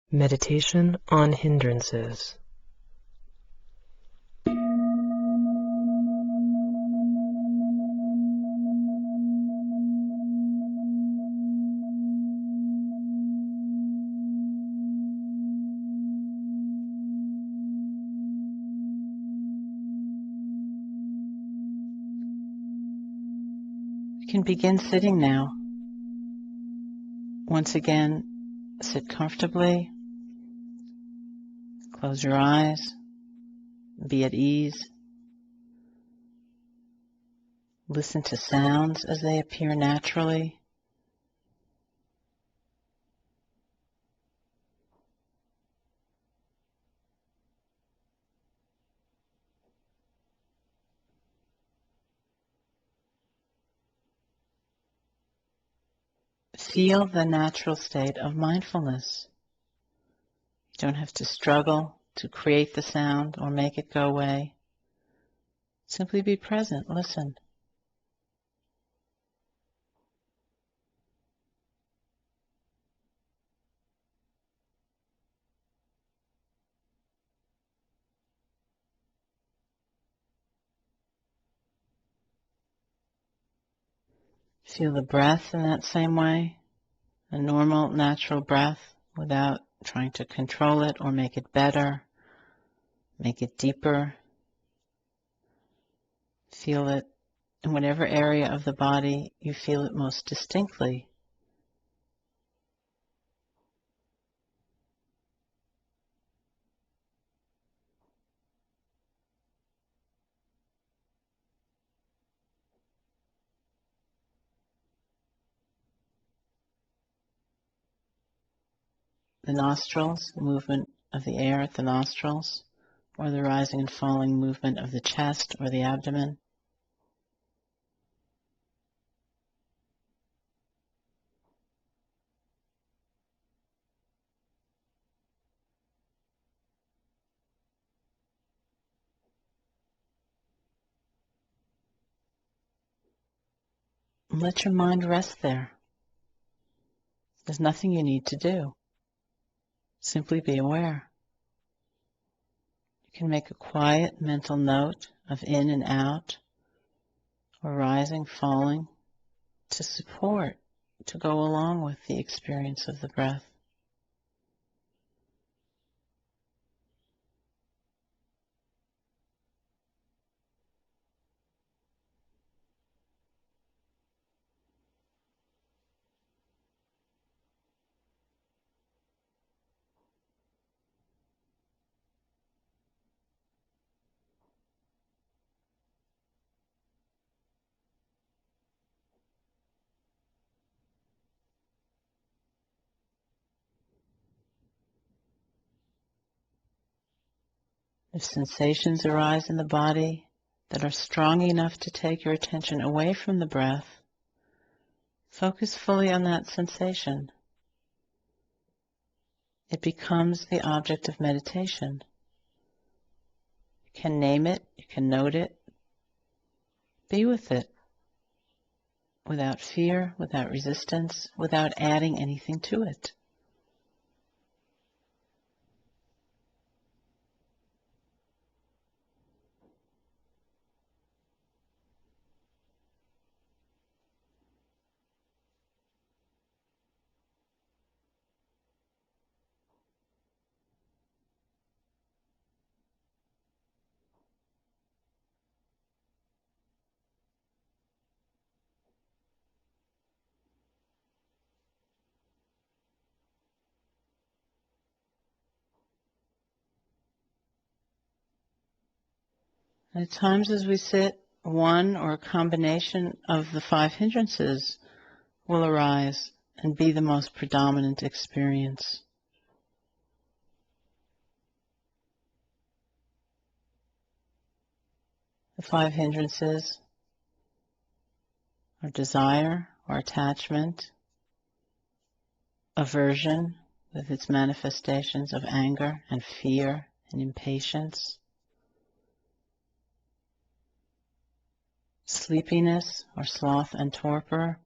Meditation on Hindrances. You can begin sitting now. Once again, sit comfortably, close your eyes, be at ease. Listen to sounds as they appear naturally. Feel the natural state of mindfulness. You don't have to struggle to create the sound or make it go away. Simply be present, listen. Feel the breath in that same way, a normal, natural breath without trying to control it or make it better, make it deeper. Feel it in whatever area of the body you feel it most distinctly. The nostrils, the movement of the air at the nostrils, or the rising and falling movement of the chest or the abdomen. And let your mind rest there. There's nothing you need to do. Simply be aware. You can make a quiet mental note of in and out, or rising, falling, to support, to go along with the experience of the breath. If sensations arise in the body that are strong enough to take your attention away from the breath, focus fully on that sensation. It becomes the object of meditation. You can name it, you can note it, be with it without fear, without resistance, without adding anything to it. And at times as we sit, one or a combination of the 5 hindrances will arise and be the most predominant experience. The 5 hindrances are desire or attachment, aversion with its manifestations of anger and fear and impatience, sleepiness or sloth and torpor,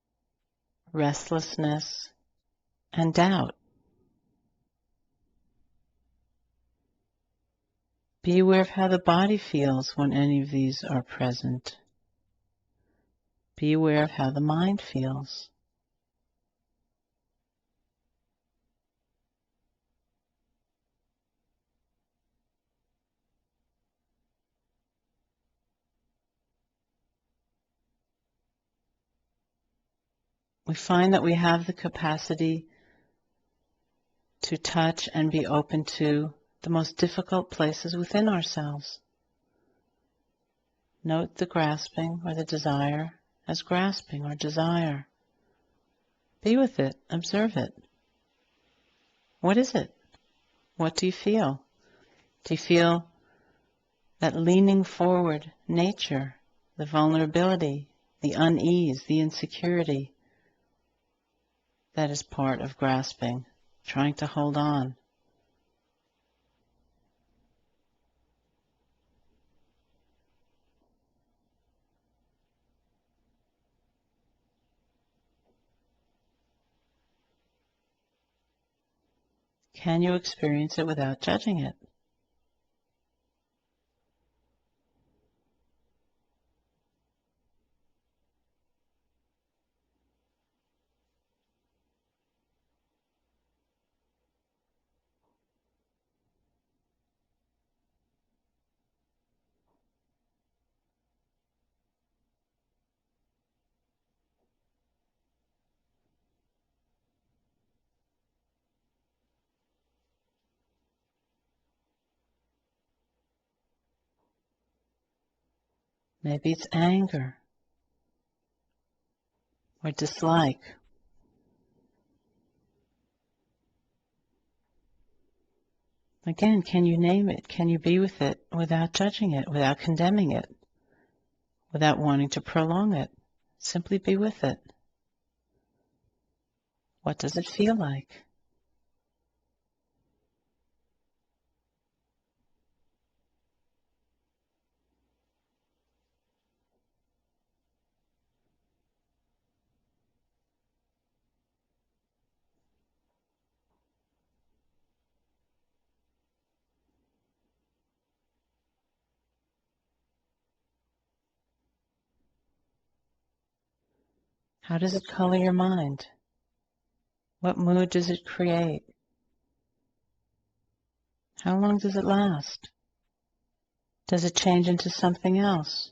restlessness and doubt. Be aware of how the body feels when any of these are present. Be aware of how the mind feels. We find that we have the capacity to touch and be open to the most difficult places within ourselves. Note the grasping or the desire as grasping or desire. Be with it. Observe it. What is it? What do you feel? Do you feel that leaning forward nature, the vulnerability, the unease, the insecurity that is part of grasping, trying to hold on? Can you experience it without judging it? Maybe it's anger or dislike. Again, can you name it? Can you be with it without judging it, without condemning it, without wanting to prolong it? Simply be with it. What does it feel like? How does it color your mind? What mood does it create? How long does it last? Does it change into something else?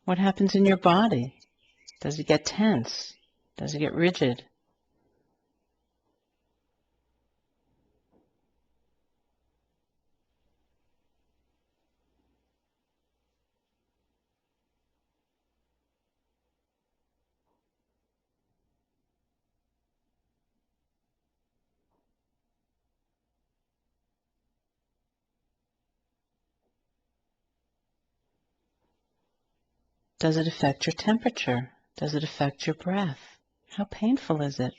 What happens in your body? Does it get tense? Does it get rigid? Does it affect your temperature? Does it affect your breath? How painful is it?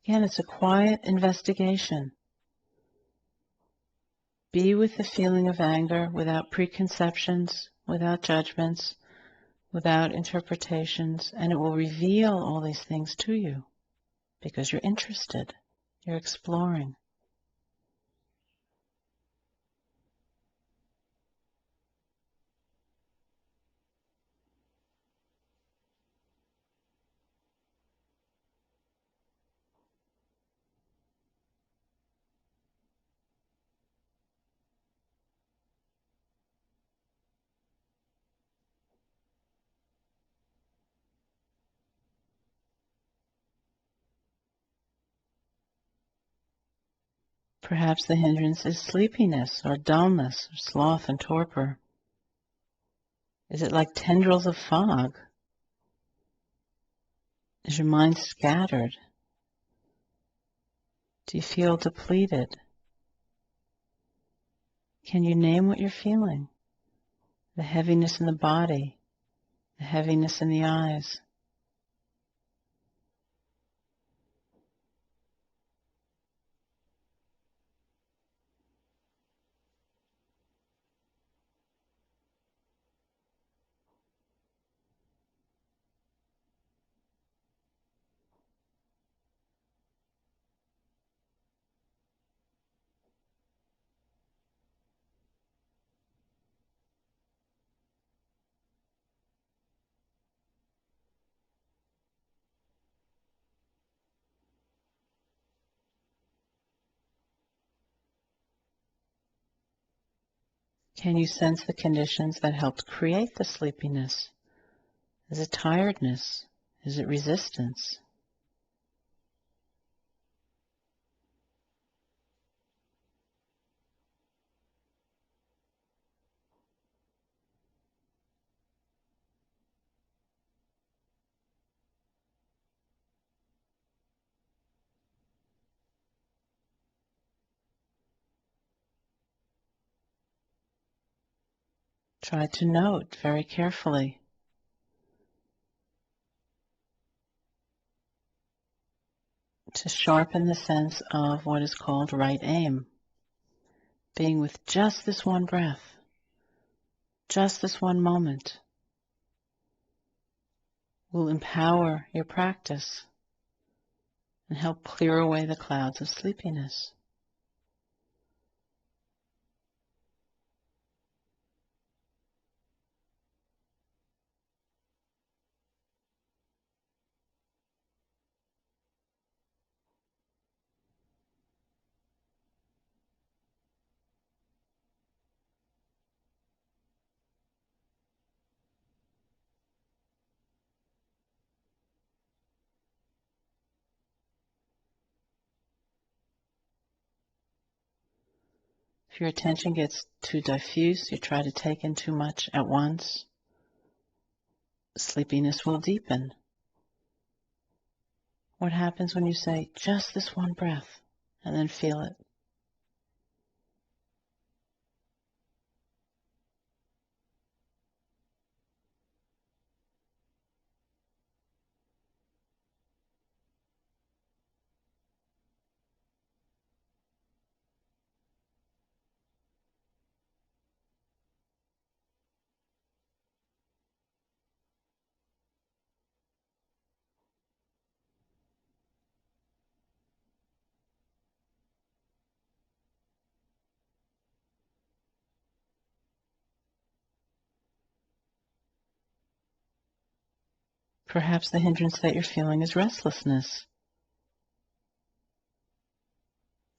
Again, it's a quiet investigation. Be with the feeling of anger without preconceptions, without judgments, without interpretations, and it will reveal all these things to you because you're interested, you're exploring. Perhaps the hindrance is sleepiness or dullness or sloth and torpor. Is it like tendrils of fog? Is your mind scattered? Do you feel depleted? Can you name what you're feeling? The heaviness in the body, the heaviness in the eyes. Can you sense the conditions that helped create the sleepiness? Is it tiredness? Is it resistance? Try to note very carefully. To sharpen the sense of what is called right aim, being with just this one breath, just this one moment, will empower your practice and help clear away the clouds of sleepiness. If your attention gets too diffuse, you try to take in too much at once, sleepiness will deepen. What happens when you say just this one breath and then feel it? Perhaps the hindrance that you're feeling is restlessness.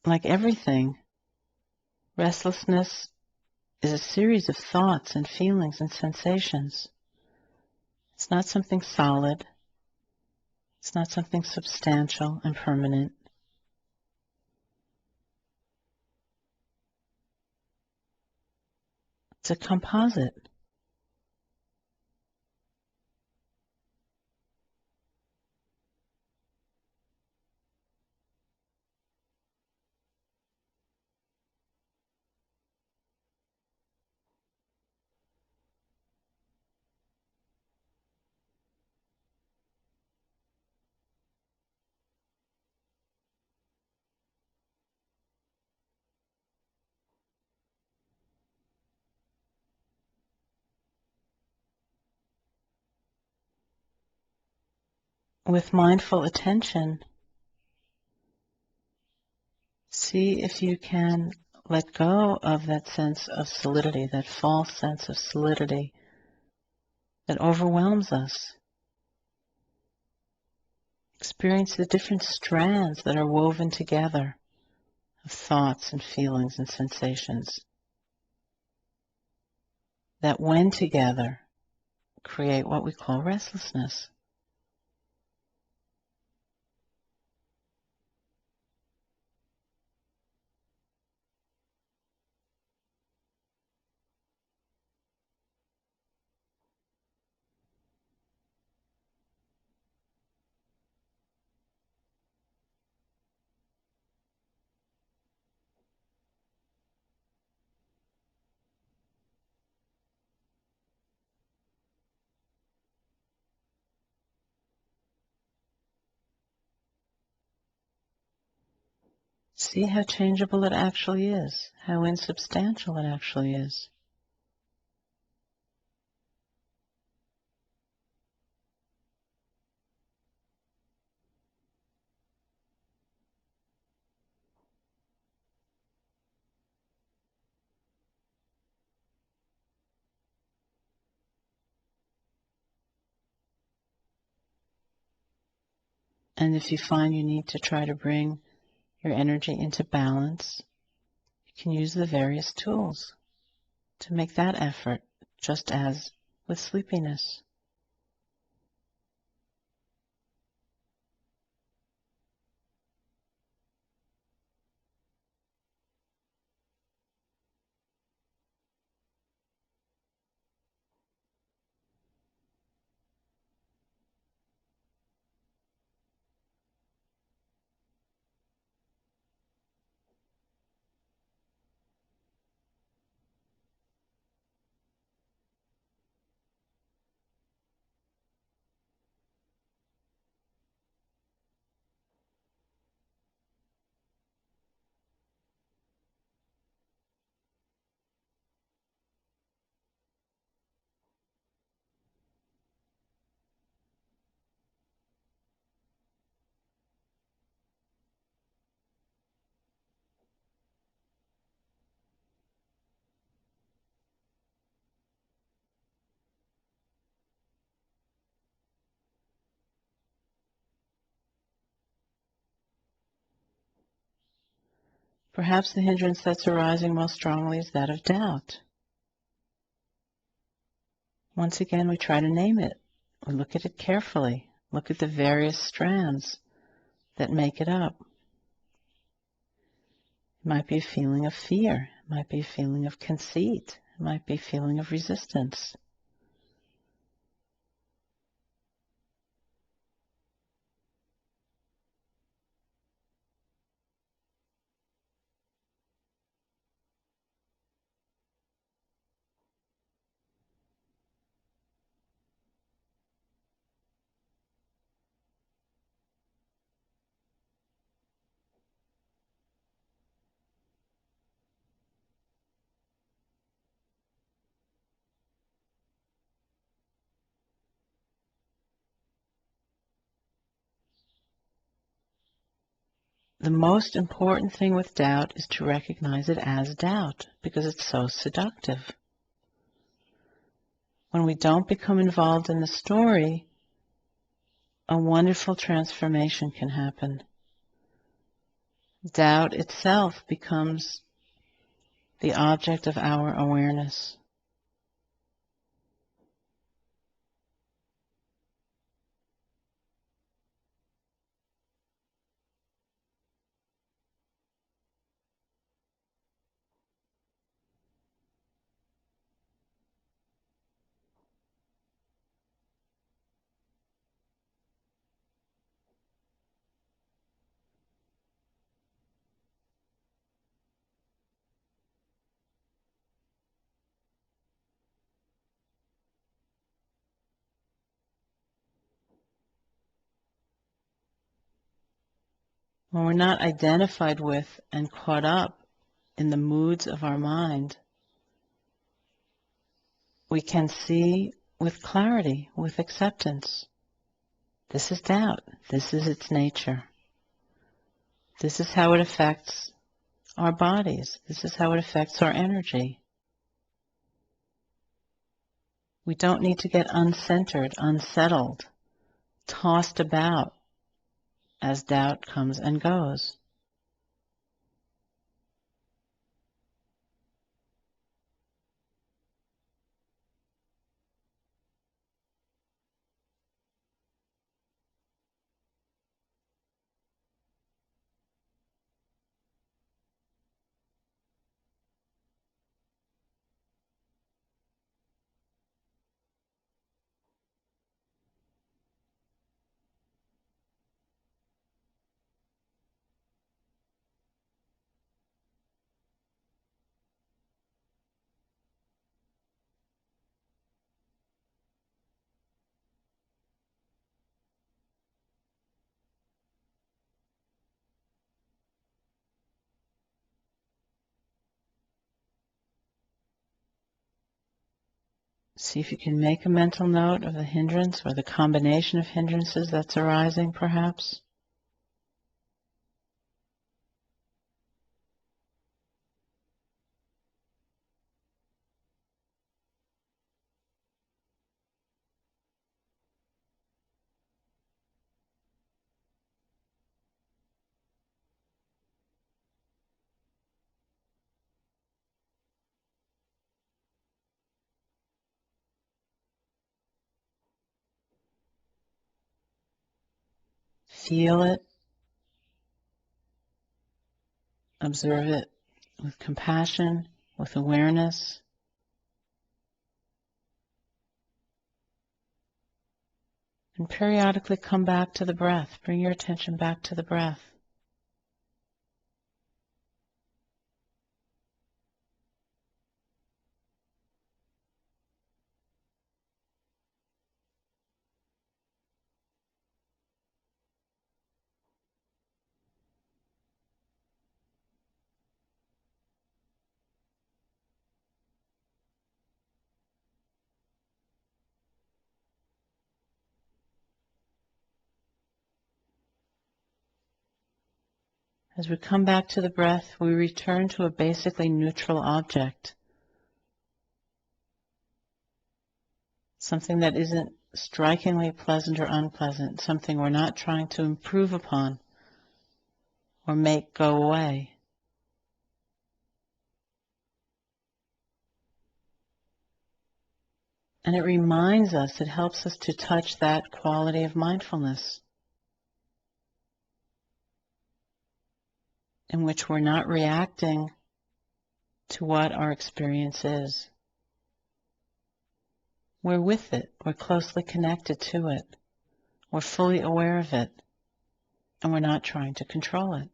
Like everything, restlessness is a series of thoughts and feelings and sensations. It's not something solid. It's not something substantial and permanent. It's a composite. With mindful attention, see if you can let go of that sense of solidity, that false sense of solidity that overwhelms us. Experience the different strands that are woven together of thoughts and feelings and sensations that, when together, create what we call restlessness. see how changeable it actually is, how insubstantial it actually is. And if you find you need to try to bring your energy into balance, you can use the various tools to make that effort, just as with sleepiness. Perhaps the hindrance that's arising most strongly is that of doubt. Once again, we try to name it. We look at it carefully. Look at the various strands that make it up. It might be a feeling of fear. It might be a feeling of conceit. It might be a feeling of resistance. The most important thing with doubt is to recognize it as doubt, because it's so seductive. When we don't become involved in the story, a wonderful transformation can happen. Doubt itself becomes the object of our awareness. When we're not identified with and caught up in the moods of our mind, we can see with clarity, with acceptance. This is doubt. This is its nature. This is how it affects our bodies. This is how it affects our energy. We don't need to get uncentered, unsettled, tossed about as doubt comes and goes. See if you can make a mental note of the hindrance or the combination of hindrances that's arising, perhaps. Feel it, observe it with compassion, with awareness. And periodically come back to the breath. Bring your attention back to the breath. As we come back to the breath, we return to a basically neutral object, something that isn't strikingly pleasant or unpleasant, something we're not trying to improve upon or make go away. And it reminds us, it helps us to touch that quality of mindfulness in which we're not reacting to what our experience is. We're with it, we're closely connected to it, we're fully aware of it, and we're not trying to control it.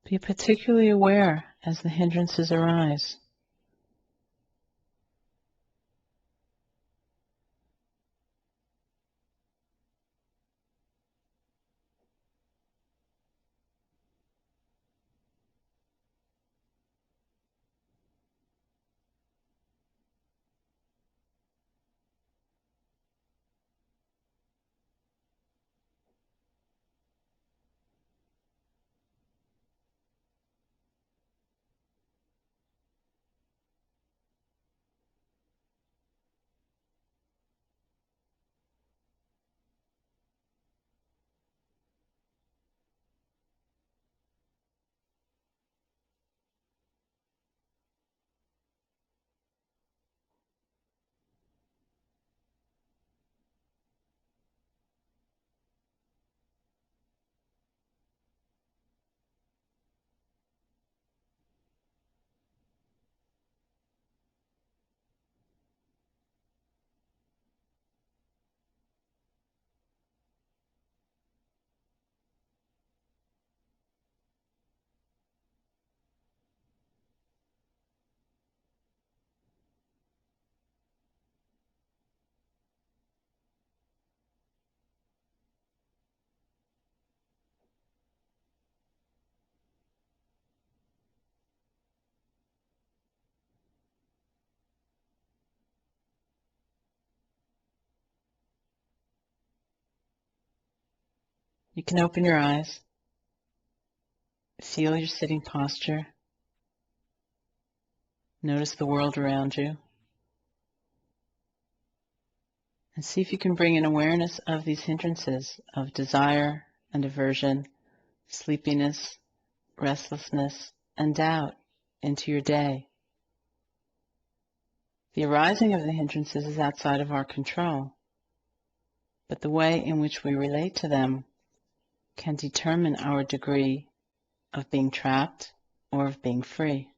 Be particularly aware as the hindrances arise. You can open your eyes, feel your sitting posture, notice the world around you, and see if you can bring an awareness of these hindrances of desire and aversion, sleepiness, restlessness, and doubt into your day. The arising of the hindrances is outside of our control, but the way in which we relate to them can determine our degree of being trapped or of being free.